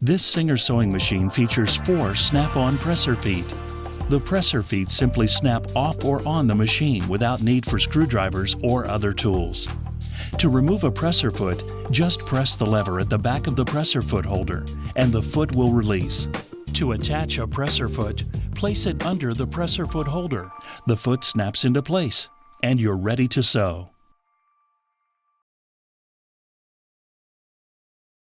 This Singer sewing machine features 4 snap-on presser feet. The presser feet simply snap off or on the machine without need for screwdrivers or other tools. To remove a presser foot, just press the lever at the back of the presser foot holder and the foot will release. To attach a presser foot, place it under the presser foot holder. The foot snaps into place and you're ready to sew.